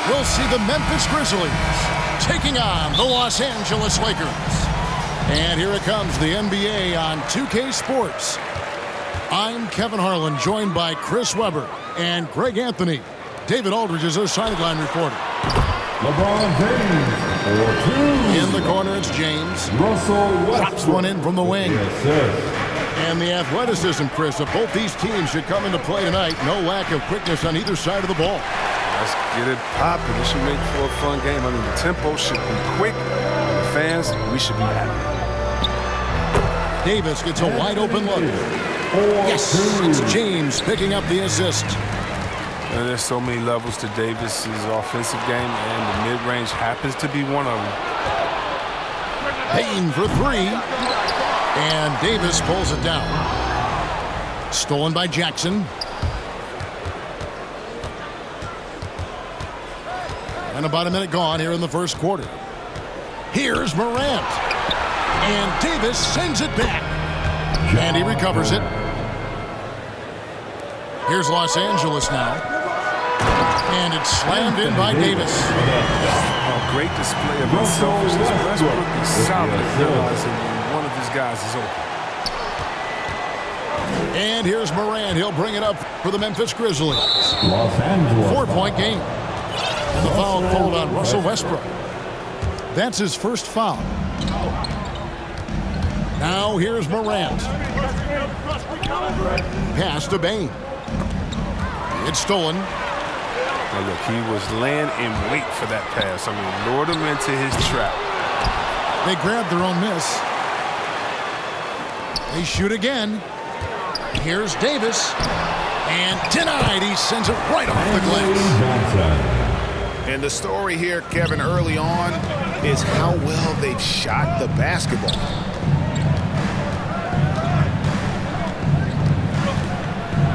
we'll see the Memphis Grizzlies taking on the Los Angeles Lakers. And here it comes, the NBA on 2K Sports. I'm Kevin Harlan, joined by Chris Webber and Greg Anthony. David Aldridge is our sideline reporter. LeBron James, in the corner, it's James. Russell Drops one in from the wing. Yes, sir. And the athleticism, Chris, of both these teams should come into play tonight. No lack of quickness on either side of the ball. Let's get it popping. This should make for a fun game. I mean, the tempo should be quick. The fans, we should be happy. Davis gets a wide-open look. Yes, it's James picking up the assist. And there's so many levels to Davis's offensive game, and the mid-range happens to be one of them. Payne for three. And Davis pulls it down. Stolen by Jackson. And about a minute gone here in the first quarter. Here's Morant. And Davis sends it back. And he recovers it. Here's Los Angeles now. And it's slammed in by Davis. Oh, great display of unselfishness. Westbrook is solid at realizing one of his guys is open. And here's Morant. He'll bring it up for the Memphis Grizzlies. Los Angeles. 4-point game. And the foul called on Russell Westbrook. That's his first foul. Now here's Morant. Pass to Bane. It's stolen. Now look, he was laying in wait for that pass. I mean, lured him into his trap. They grabbed their own miss. They shoot again. Here's Davis. And denied. He sends it right off the glass. And the story here, Kevin, early on is how well they've shot the basketball.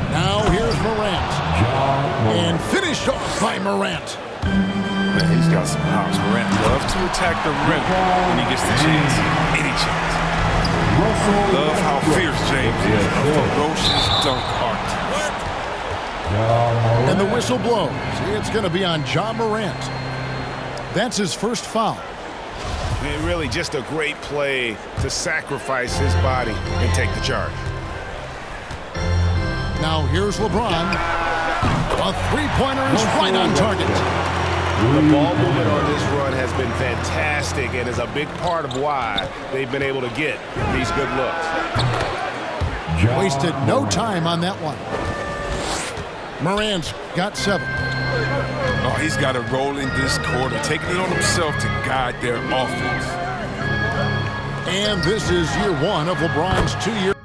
Now here's Morant. And finished off by Morant. Man, he's got some hops. Morant loves to attack the rim when he gets the chance. Any chance. Love how fierce James is. A ferocious dunk artist. And the whistle blows. It's going to be on Ja Morant. That's his first foul. And really just a great play to sacrifice his body and take the charge. Now here's LeBron. A three-pointer is right on target. The ball movement on this run has been fantastic and is a big part of why they've been able to get these good looks. Wasted no time on that one. Morant's got 7. Oh, he's got a role in this quarter, taking it on himself to guide their offense. And this is year 1 of LeBron's 2-year.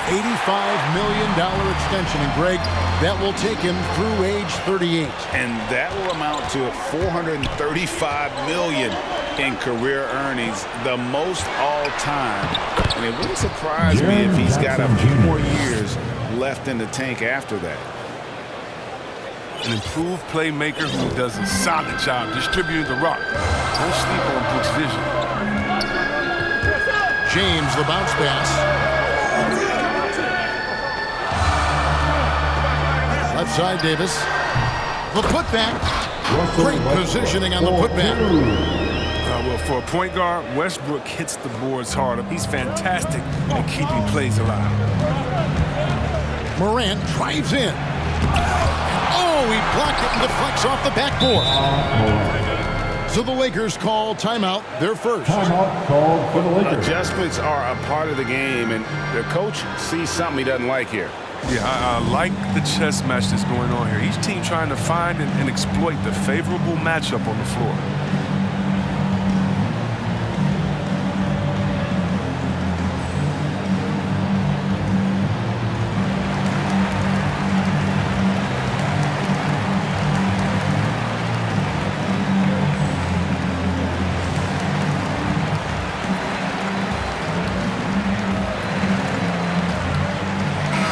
$85 million extension, and Greg, that will take him through age 38. And that will amount to $435 million in career earnings, the most all time. And it wouldn't surprise me if he's got a few more years left in the tank after that. An improved playmaker who does a solid job distributing the rock. Don't sleep on Brooks' vision. James, the bounce pass. Left side, Davis. The putback. Great positioning on the putback. Well, for a point guard, Westbrook hits the boards hard. He's fantastic at keeping plays alive. Morant drives in. Oh, he blocked it and deflects off the backboard. So the Lakers call timeout, their first. Timeout called for the Lakers. Adjustments are a part of the game, and their coach sees something he doesn't like here. Yeah, I like the chess match that's going on here. Each team trying to find and exploit the favorable matchup on the floor.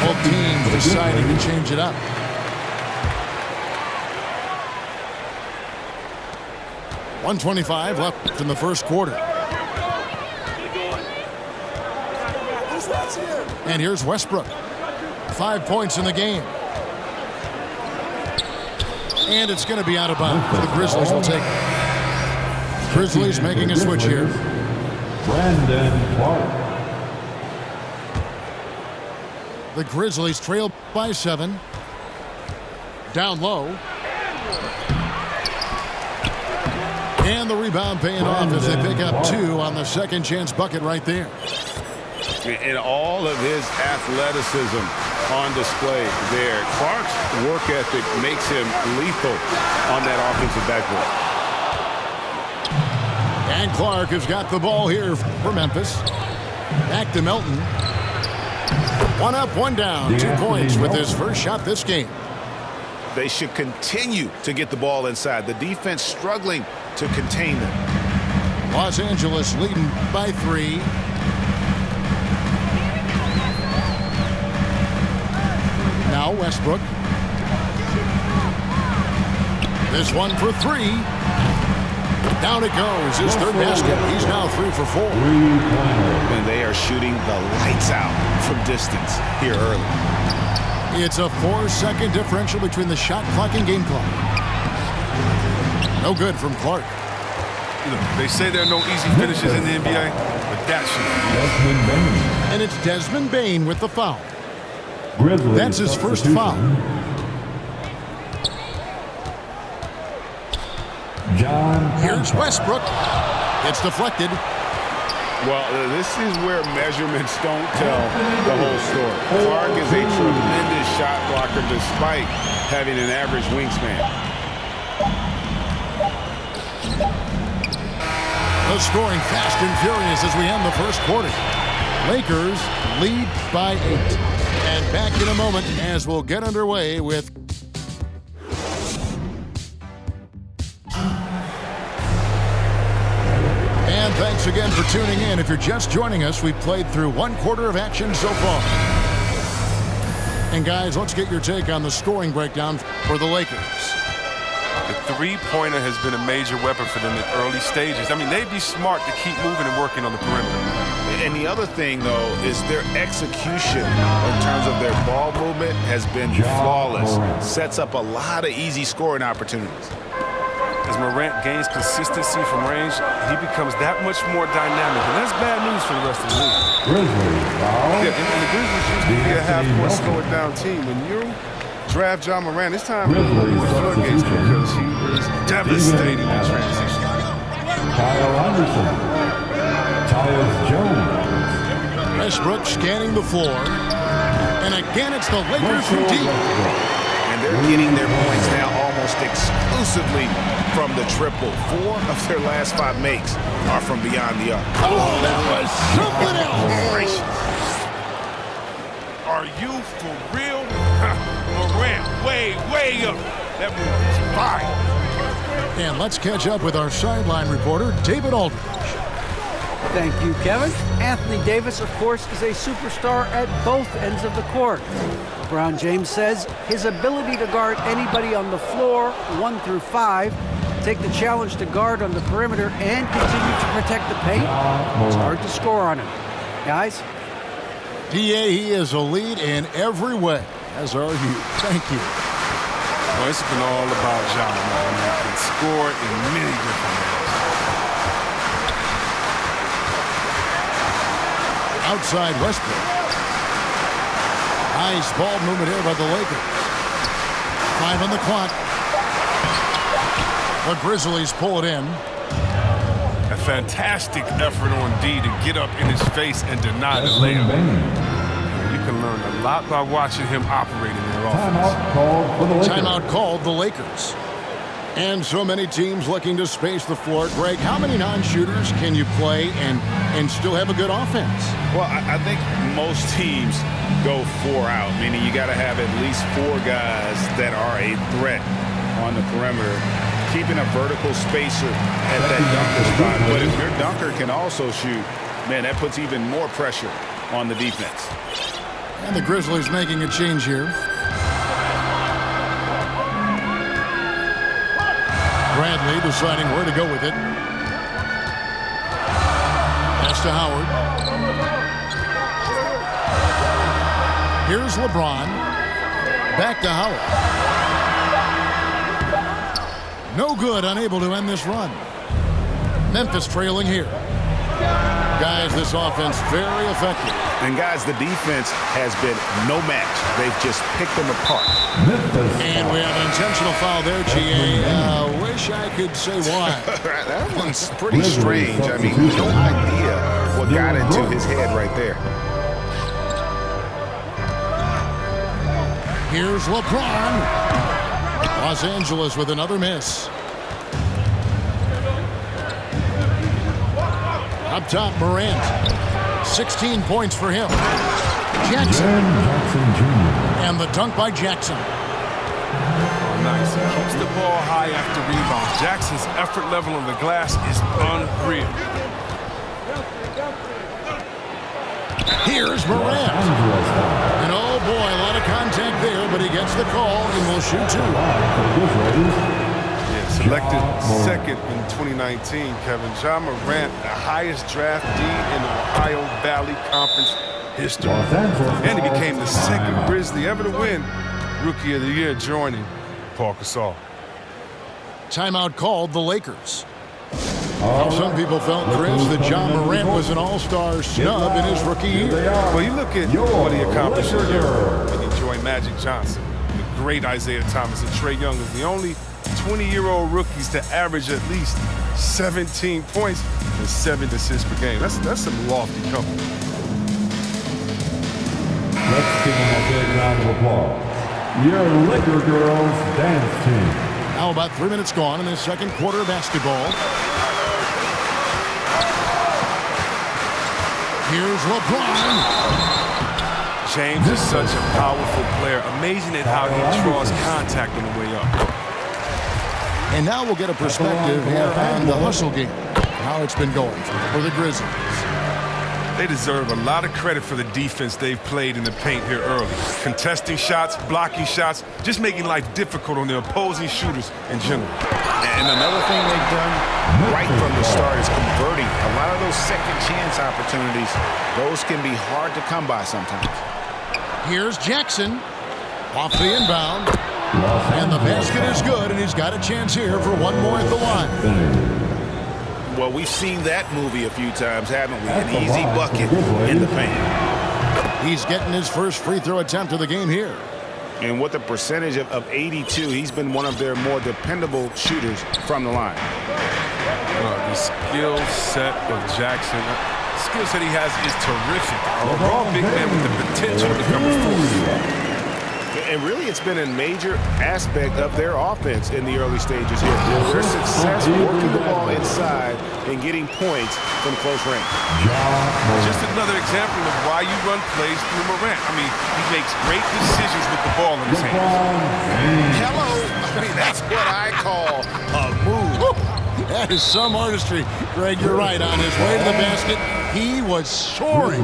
Both teams deciding to change it up. 1:25 left in the first quarter. And here's Westbrook. 5 points in the game. And it's going to be out of bounds. The Grizzlies will take it. Grizzlies making a switch here. Brandon Clark. The Grizzlies trail by 7. Down low. And the rebound paying off as they pick up 2 on the second chance bucket right there. And all of his athleticism on display there. Clark's work ethic makes him lethal on that offensive backboard. And Clark has got the ball here for Memphis. Back to Melton. 1 up, 1 down. 2 points with his first shot this game. They should continue to get the ball inside. The defense struggling to contain them. Los Angeles leading by 3. Now Westbrook. This one for 3. Down it goes. His third basket. He's now 3 for 4. And they are shooting the lights out from distance here early. It's a 4-second differential between the shot clock and game clock. No good from Clark. They say there are no easy finishes in the NBA, but that should be. And it's Desmond Bane with the foul. Grizzlies That's his first foul. Here's Westbrook. It's deflected. Well, this is where measurements don't tell the whole story. Clark is a tremendous shot blocker despite having an average wingspan. The scoring fast and furious as we end the first quarter. Lakers lead by 8. And back in a moment as we'll get underway with And thanks again for tuning in. If you're just joining us, we've played through 1 quarter of action so far. And guys, let's get your take on the scoring breakdown for the Lakers. The three-pointer has been a major weapon for them in early stages. I mean, they'd be smart to keep moving and working on the perimeter. And the other thing, though, is their execution in terms of their ball movement has been flawless. Sets up a lot of easy scoring opportunities. As Morant gains consistency from range, he becomes that much more dynamic. And that's bad news for the rest of the league. Yeah, and the Grizzlies used to be a half-court slow-it-down team. When you draft John Morant, it's time to open the floodgates because he was devastating in transition. Kyle Anderson. Tyus Jones. Westbrook scanning the floor. And again, it's the Lakers from deep. And they're getting their points now almost exclusively from the triple. 4 of their last 5 makes are from beyond the arc. Oh, that was something else. Are you for real? Morant, way up. That move is fire. And let's catch up with our sideline reporter, David Aldridge. Thank you, Kevin. Anthony Davis, of course, is a superstar at both ends of the court. LeBron James says his ability to guard anybody on the floor, 1 through 5, take the challenge to guard on the perimeter, and continue to protect the paint, it's hard to score on him. Guys? DA, he is a lead in every way, as are you. Thank you. Well, it's been all about John. He can score in many different ways. Outside Westbrook. Nice ball movement here by the Lakers. 5 on the clock. The Grizzlies pull it in. A fantastic effort on D to get up in his face and deny the layup. You can learn a lot by watching him operate in their offense. Timeout called for the Lakers. Timeout called the Lakers. And so many teams looking to space the floor. Greg, how many non-shooters can you play and still have a good offense? Well, I think most teams go 4 out, meaning you got to have at least 4 guys that are a threat on the perimeter, keeping a vertical spacer at that dunker spot. But if your dunker can also shoot, man, that puts even more pressure on the defense. And the Grizzlies making a change here. Bradley deciding where to go with it. Pass to Howard. Here's LeBron. Back to Howard. No good, unable to end this run. Memphis trailing here. Guys, this offense very effective. And guys, the defense has been no match. They've just picked them apart. And we have an intentional foul there, GA. Wish I could say why. That one's pretty strange. I mean, no idea what got into his head right there. Here's LeBron. Los Angeles with another miss. Up top, Morant. 16 points for him. Jackson. And the dunk by Jackson. Oh, nice. He keeps the ball high after rebounds. Jackson's effort level on the glass is unreal. Here's Morant. And oh boy, a lot of contact there, but he gets the call and will shoot two. Selected second in 2019, Kevin. Ja Morant, the highest draftee in Ohio Valley Conference history. And he became the second Grizzly ever to win Rookie of the Year, joining Paul Gasol. Timeout called the Lakers. Now, some people felt, Chris, that Ja Morant was an all-star snub in his rookie year. Well, you look at what he accomplished in Europe, and you join Magic Johnson, the great Isaiah Thomas, and Trae Young is the only 20-year-old rookies to average at least 17 points and 7 assists per game. That's some lofty company. Let's give them a big round of applause. Your Laker girls dance team. Now about 3 minutes gone in the second quarter of basketball. Here's LeBron. James is such a powerful player. Amazing at how he draws contact on the way up. And now we'll get a perspective here on the hustle game, how it's been going for the Grizzlies. They deserve a lot of credit for the defense they've played in the paint here early. Contesting shots, blocking shots, just making life difficult on the opposing shooters in general. And another thing they've done right from the start is converting. A lot of those second chance opportunities, those can be hard to come by sometimes. Here's Jackson off the inbound. And the basket is good, and he's got a chance here for one more at the line. Well, we've seen that movie a few times, haven't we? An easy bucket in the paint. He's getting his first free throw attempt of the game here. And with a percentage of 82, he's been one of their more dependable shooters from the line. The skill set of Jackson, the skill set he has is terrific. A raw big man with the potential to become a force. And really, it's been a major aspect of their offense in the early stages here. Their success working the ball inside and getting points from close range. Just another example of why you run plays through Morant. I mean, he makes great decisions with the ball in his hands. Hello. I mean, that's what I call a move. That is some artistry. Greg, you're right. On his way to the basket, he was soaring.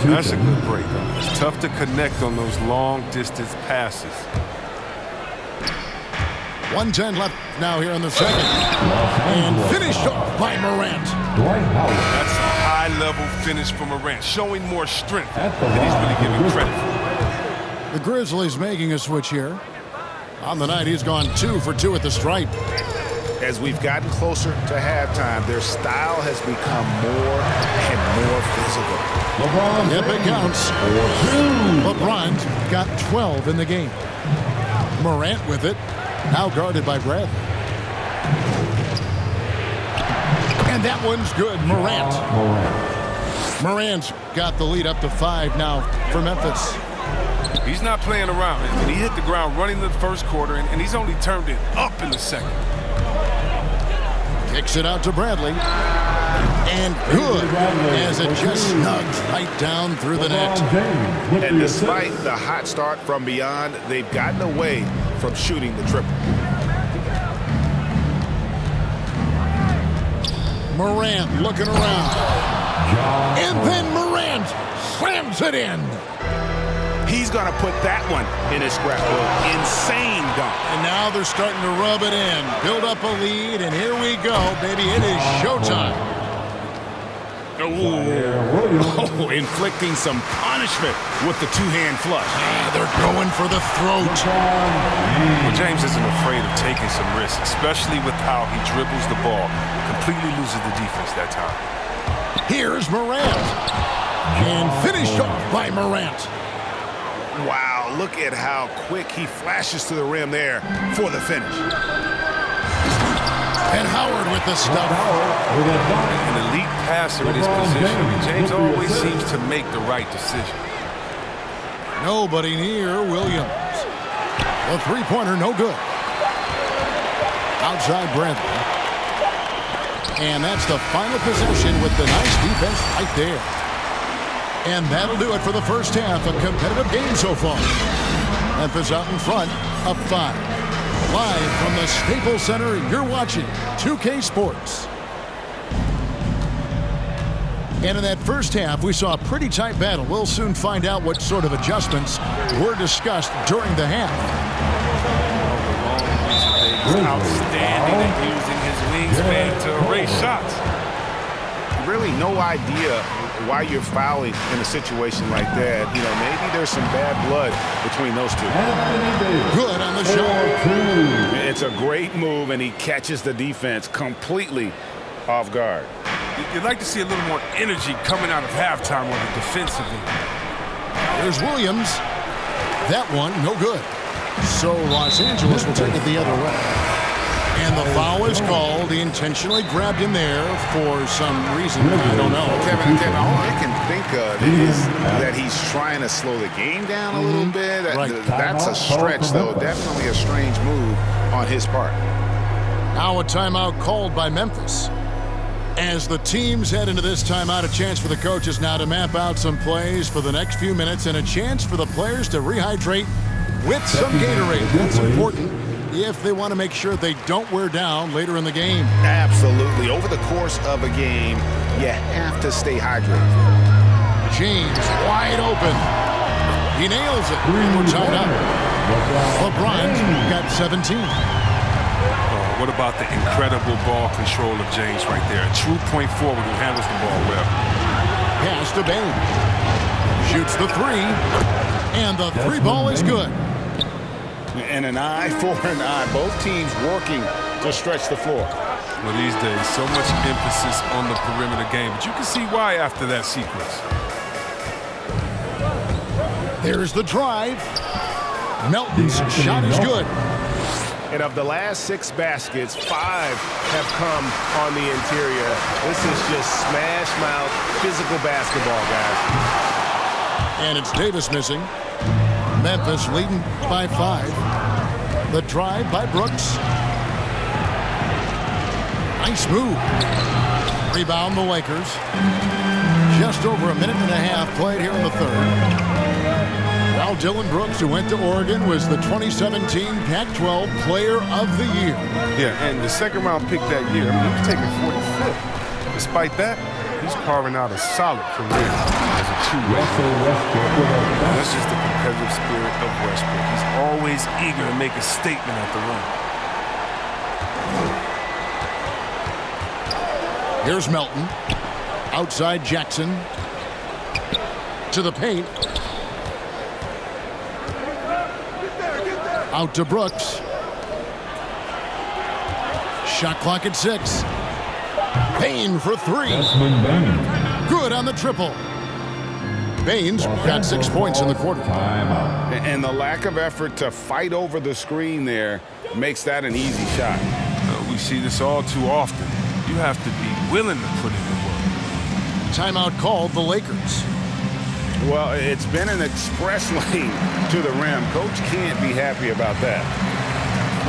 That's a good break. It's tough to connect on those long-distance passes. 1:10 left now here in the second. And finished off by Morant. That's a high-level finish for Morant, showing more strength than he's really given credit for. The Grizzlies making a switch here. On the night, he's gone 2 for 2 at the stripe. As we've gotten closer to halftime, their style has become more and more physical. Yep, it counts. LeBron's got 12 in the game. Morant with it. Now guarded by Bradley. And that one's good. Morant's got the lead up to 5 now for Memphis. He's not playing around. He hit the ground running the first quarter, and he's only turned it up in the second. Kicks it out to Bradley. And good, as it just snugs right down through the net. And despite the hot start from beyond, they've gotten away from shooting the triple. Morant looking around. And then Morant slams it in. He's going to put that one in his scrapbook. Insane dunk. And now they're starting to rub it in, build up a lead, and here we go, baby. It is showtime. Oh, inflicting some punishment with the two-hand flush. Yeah, they're going for the throat. Well, James isn't afraid of taking some risks, especially with how he dribbles the ball. Completely loses the defense that time. Here's Morant. And finished off by Morant. Wow, look at how quick he flashes to the rim there for the finish. And Howard with the stuff. An elite passer in his position. James always seems to make the right decision. Nobody near Williams. The three-pointer, no good. Outside Bradley. And that's the final possession with the nice defense right there. And that'll do it for the first half. A competitive game so far. Memphis out in front, up 5. Live from the Staples Center, you're watching 2K Sports. And in that first half, we saw a pretty tight battle. We'll soon find out what sort of adjustments were discussed during the half. Outstanding at using his wingspan to erase shots. Really no idea why you're fouling in a situation like that. You know, maybe there's some bad blood between those two. Good on the shot. It's a great move, and he catches the defense completely off guard. You'd like to see a little more energy coming out of halftime on the defensive end. There's Williams. That one, no good. So Los Angeles will take it the other way. And the foul is called. He intentionally grabbed him there for some reason. I don't know. Kevin, all I can think of is that he's trying to slow the game down a little bit. Right. That's a stretch, though. Definitely a strange move on his part. Now a timeout called by Memphis. As the teams head into this timeout, a chance for the coaches now to map out some plays for the next few minutes and a chance for the players to rehydrate with some Gatorade. That's important if they want to make sure they don't wear down later in the game. Absolutely. Over the course of a game, you have to stay hydrated. James wide open. He nails it. And we're tied up. LeBron's got 17. What about the incredible ball control of James right there? A true point forward who handles the ball well. Pass to Bain. Shoots the three. And the three ball is good. And an eye for an eye. Both teams working to stretch the floor. Well, these days, so much emphasis on the perimeter game. But you can see why after that sequence. There's the drive. Melton's shot is good. And of the last 6 baskets, 5 have come on the interior. This is just smash mouth physical basketball, guys. And it's Davis missing. Memphis leading by 5. The drive by Brooks. Nice move. Rebound the Lakers. Just over a minute and a half played here in the third. Now Dylan Brooks, who went to Oregon, was the 2017 Pac-12 Player of the Year. Yeah, and the second round pick that year, he was taken 45th. Despite that, he's carving out a solid career as a two-way. That's just the competitive spirit of Westbrook. He's always eager to make a statement at the rim. Here's Melton. Outside Jackson. To the paint. Out to Brooks. Shot clock at 6. Bain for 3. Good on the triple. Bain's got 6 points in the quarter. And the lack of effort to fight over the screen there makes that an easy shot. We see this all too often. You have to be willing to put in the work. Timeout called the Lakers. Well, it's been an express lane to the rim. Coach can't be happy about that.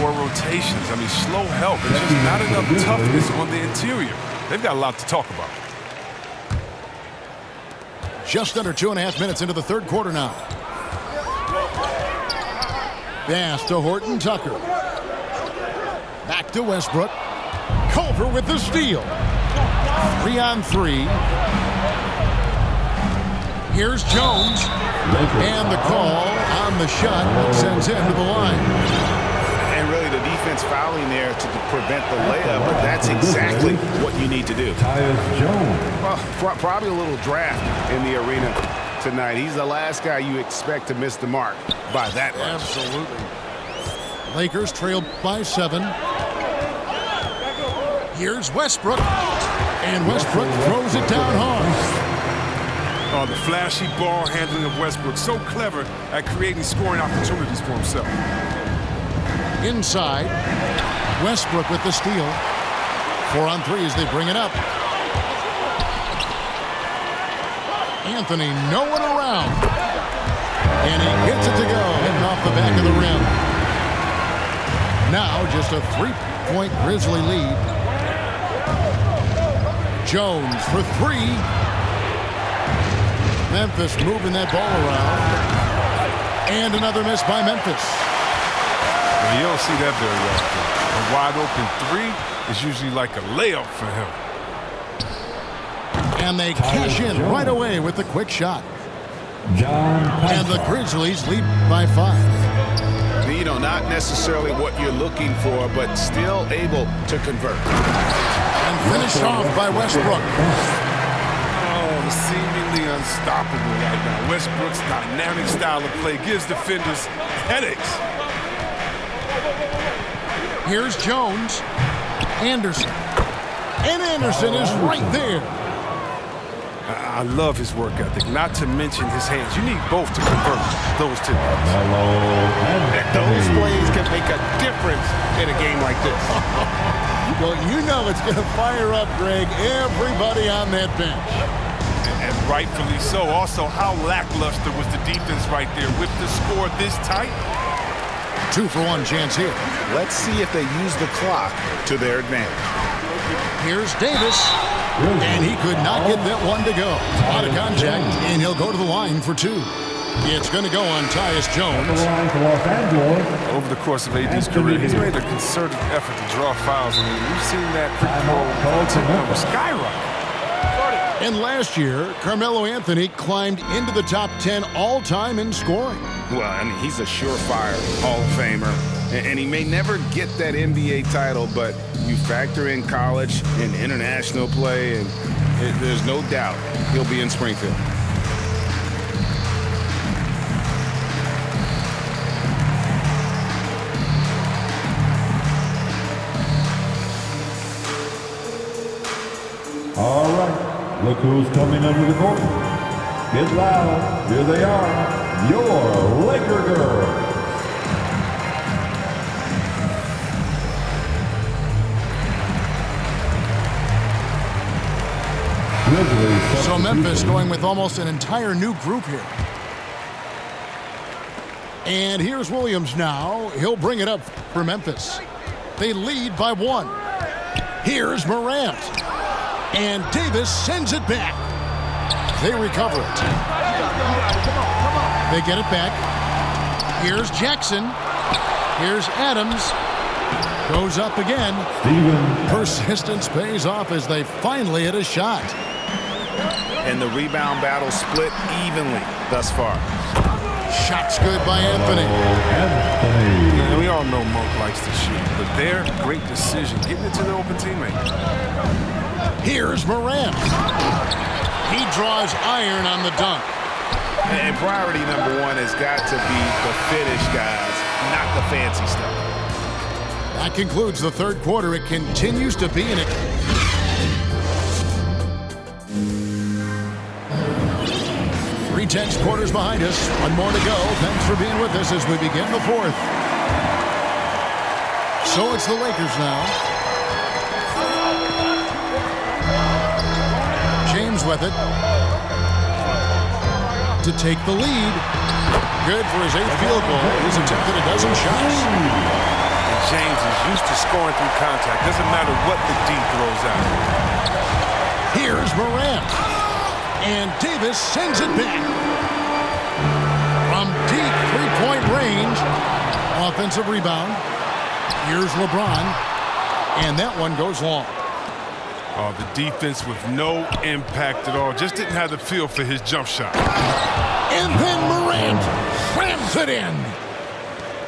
4 rotations. I mean, slow help. It's just not enough toughness on the interior. They've got a lot to talk about. Just under 2.5 minutes into the third quarter now. Pass to Horton Tucker. Back to Westbrook. Culver with the steal. 3-on-3. Here's Jones. And the call on the shot that sends him to the line. And really the defense fouling there to prevent the layup, but that's exactly what you need to do. Well, probably a little draft in the arena tonight. He's the last guy you expect to miss the mark by that much. Absolutely. Lakers trail by 7. Here's Westbrook. And Westbrook throws it down hard. Oh, the flashy ball handling of Westbrook. So clever at creating scoring opportunities for himself. Inside. Westbrook with the steal. 4 on 3 as they bring it up. Anthony nowhere around. And he gets it to go. Hitting off the back of the rim. Now just a 3-point Grizzly lead. Jones for 3. Memphis moving that ball around. And another miss by Memphis. Well, you don't see that very often. A wide open 3 is usually like a layup for him. And they cash in right away with the quick shot. And the Grizzlies lead by 5. You know, not necessarily what you're looking for, but still able to convert. And finished off by Westbrook. Oh, seemingly unstoppable right now. Westbrook's dynamic style of play gives defenders headaches. Here's Jones. Anderson. And Anderson is right there. I love his work ethic, not to mention his hands. You need both to convert those two. Those plays can make a difference in a game like this. Well, you know it's going to fire up, Greg, everybody on that bench. And rightfully so. Also, how lackluster was the defense right there with the score this tight? 2-for-1 chance here. Let's see if they use the clock to their advantage. Here's Davis. And he could not get that one to go. Out of contact, and he'll go to the line for 2. It's going to go on Tyus Jones. Over the course of AD's career, he's made a concerted effort to draw fouls. I mean, we've seen that number skyrocket. And last year, Carmelo Anthony climbed into the top 10 all-time in scoring. Well, I mean, he's a surefire Hall of Famer. And he may never get that NBA title, but you factor in college and international play, and there's no doubt he'll be in Springfield. All right, look who's coming under the court. Get loud. Here they are, your Laker girls. So Memphis going with almost an entire new group here. And here's Williams now. He'll bring it up for Memphis. They lead by 1. Here's Morant. And Davis sends it back. They recover it. They get it back. Here's Jackson. Here's Adams. Goes up again. Persistence pays off as they finally hit a shot. And the rebound battle split evenly thus far. Shot's good by Anthony. Yeah, we all know Monk likes to shoot, but their great decision getting it to the open teammate. Here's Morant. He draws iron on the dunk. And priority number 1 has got to be the finish, guys, not the fancy stuff. That concludes the third quarter. It continues to be an 3/10 quarters behind us. One more to go. Thanks for being with us as we begin the fourth. So it's the Lakers now. James with it to take the lead. Good for his 8th field goal. He's attempted a dozen shots. And James is used to scoring through contact. Doesn't matter what the D throws out. Here's Morant. And Davis sends it back. From deep three-point range. Offensive rebound. Here's LeBron. And that one goes long. The defense with no impact at all. Just didn't have the feel for his jump shot. And then Morant slams it in.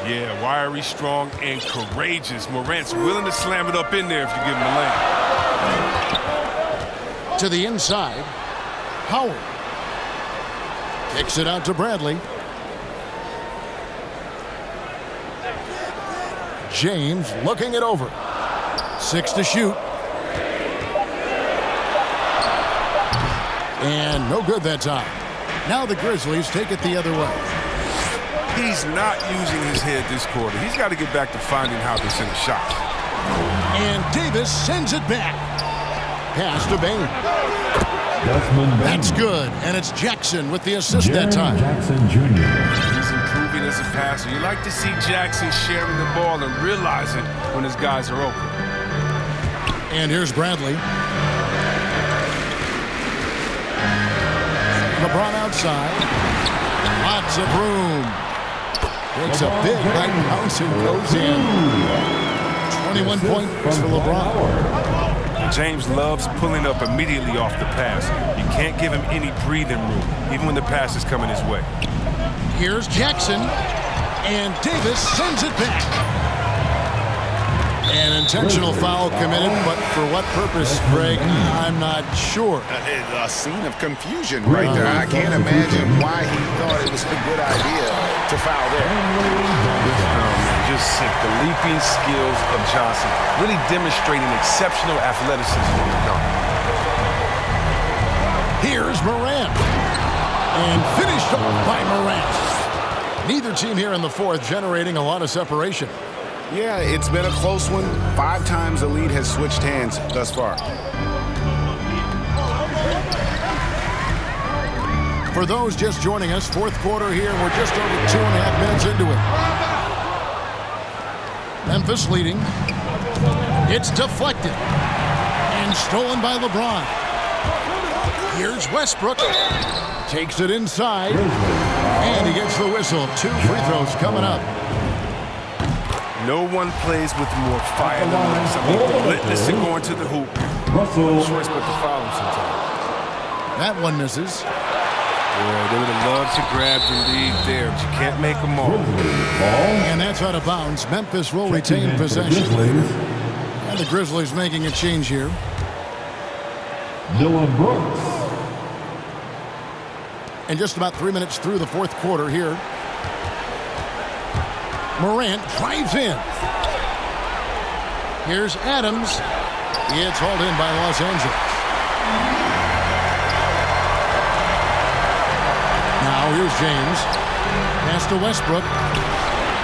Yeah, wiry, strong, and courageous. Morant's willing to slam it up in there if you give him a lane. To the inside, Howard kicks it out to Bradley. James looking it over. 6 to shoot. And no good that time. Now the Grizzlies take it the other way. He's not using his head this quarter. He's got to get back to finding how to send a shot. And Davis sends it back. Pass to Bain. That's good. And it's Jackson with the assist that time. Jackson Jr. He's improving as a passer. You like to see Jackson sharing the ball and realizing when his guys are open. And here's Bradley. LeBron outside. Lots of room. Takes a big right bounce and goes in. 21 points for LeBron. James loves pulling up immediately off the pass. You can't give him any breathing room, even when the pass is coming his way. Here's Jackson. And Davis sends it back. An intentional foul committed, but for what purpose, Greg, I'm not sure. A scene of confusion right there. I can't imagine why he thought it was a good idea to foul there. Just sick. The leaping skills of Johnson, really demonstrating exceptional athleticism on the dunk. Here's Morant. And finished off by Morant. Neither team here in the fourth generating a lot of separation. Yeah, it's been a close one. 5 times the lead has switched hands thus far. For those just joining us, fourth quarter here. We're just over 2.5 minutes into it. Memphis leading. It's deflected. And stolen by LeBron. Here's Westbrook. Takes it inside. And he gets the whistle. 2 free throws coming up. No one plays with more fire than Lex. I mean, relentless in going to the hoop. Russell. Choice but to foul him sometimes. That one misses. Boy, they would have loved to grab the lead there, but you can't make them all. And that's out of bounds. Memphis will retain possession. And the Grizzlies making a change here. Dylan Brooks. And just about 3 minutes through the fourth quarter here. Morant drives in. Here's Adams. It's hauled in by Los Angeles. Now here's James. Pass to Westbrook.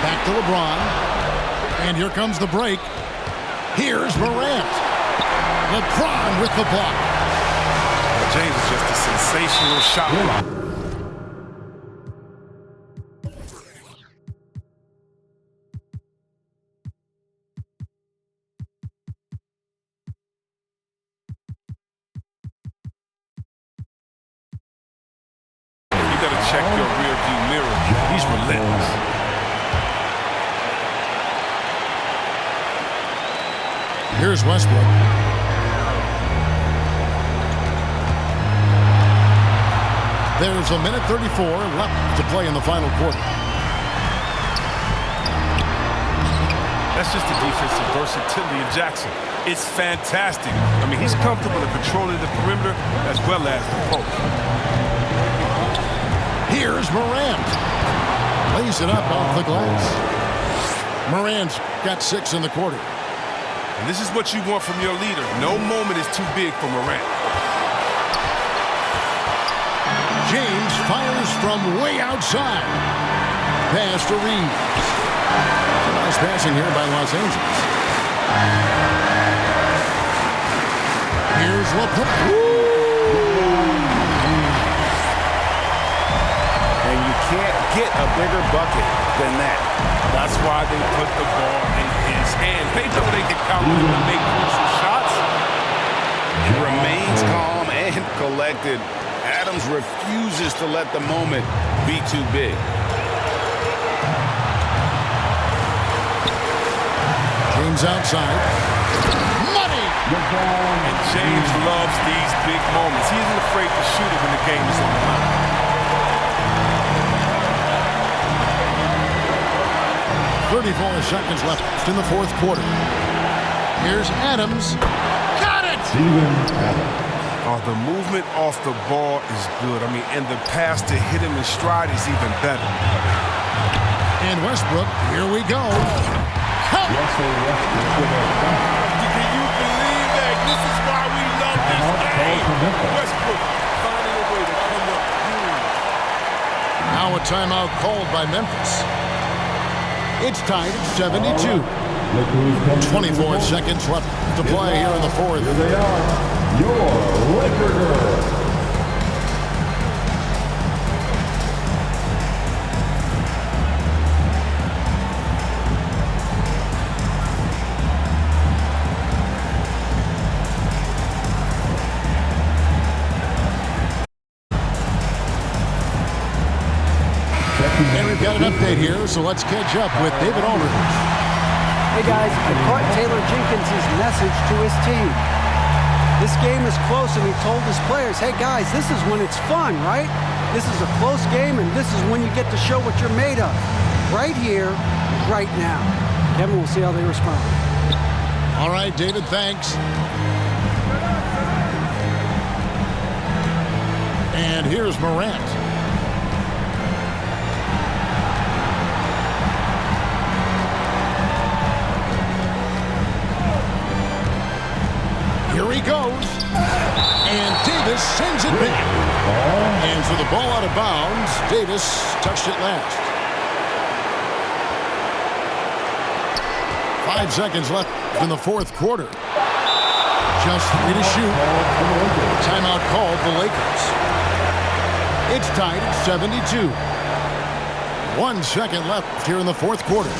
Back to LeBron. And here comes the break. Here's Morant. LeBron with the block. Well, James is just a sensational shot blocker. Check your rear view mirror. He's relentless. Here's Westbrook. There's a minute 34 left to play in the final quarter. That's just the defensive versatility of Jackson. It's fantastic. I mean, he's comfortable in controlling the perimeter as well as the post. Here's Morant. Lays it up off the glass. Morant's got 6 in the quarter. And this is what you want from your leader. No moment is too big for Morant. James fires from way outside. Pass to Reeves. Nice passing here by Los Angeles. Here's LeBron. Can't get a bigger bucket than that. That's why they put the ball in his hand. They know they can count on him to make crucial shots. He remains calm and collected. Adams refuses to let the moment be too big. James outside. Money! And James loves these big moments. He isn't afraid to shoot it when the game is on the line. 34 seconds left in the fourth quarter. Here's Adams. Got it! Steven Adams. Oh, the movement off the ball is good. I mean, and the pass to hit him in stride is even better. And Westbrook, here we go. Russell Westbrook with a shot. Can you believe that? This is why we love this game. Westbrook finding a way to come up huge. Now a timeout called by Memphis. It's tied at 72. Look who's coming. 24 seconds left to play here in the fourth. Here they are, your Laker girls. And we've got an update here, so let's catch up with David Aldridge. Hey guys, I caught Taylor Jenkins' message to his team. This game is close, and he told his players, hey guys, this is when it's fun, right? This is a close game, and this is when you get to show what you're made of. Right here, right now. Kevin, we'll see how they respond. All right, David, thanks. And here's Morant. Here he goes. And Davis sends it back. And for the ball out of bounds, Davis touched it last. 5 seconds left in the fourth quarter. Just 3 to shoot. Timeout called the Lakers. It's tied at 72. 1 second left here in the fourth quarter.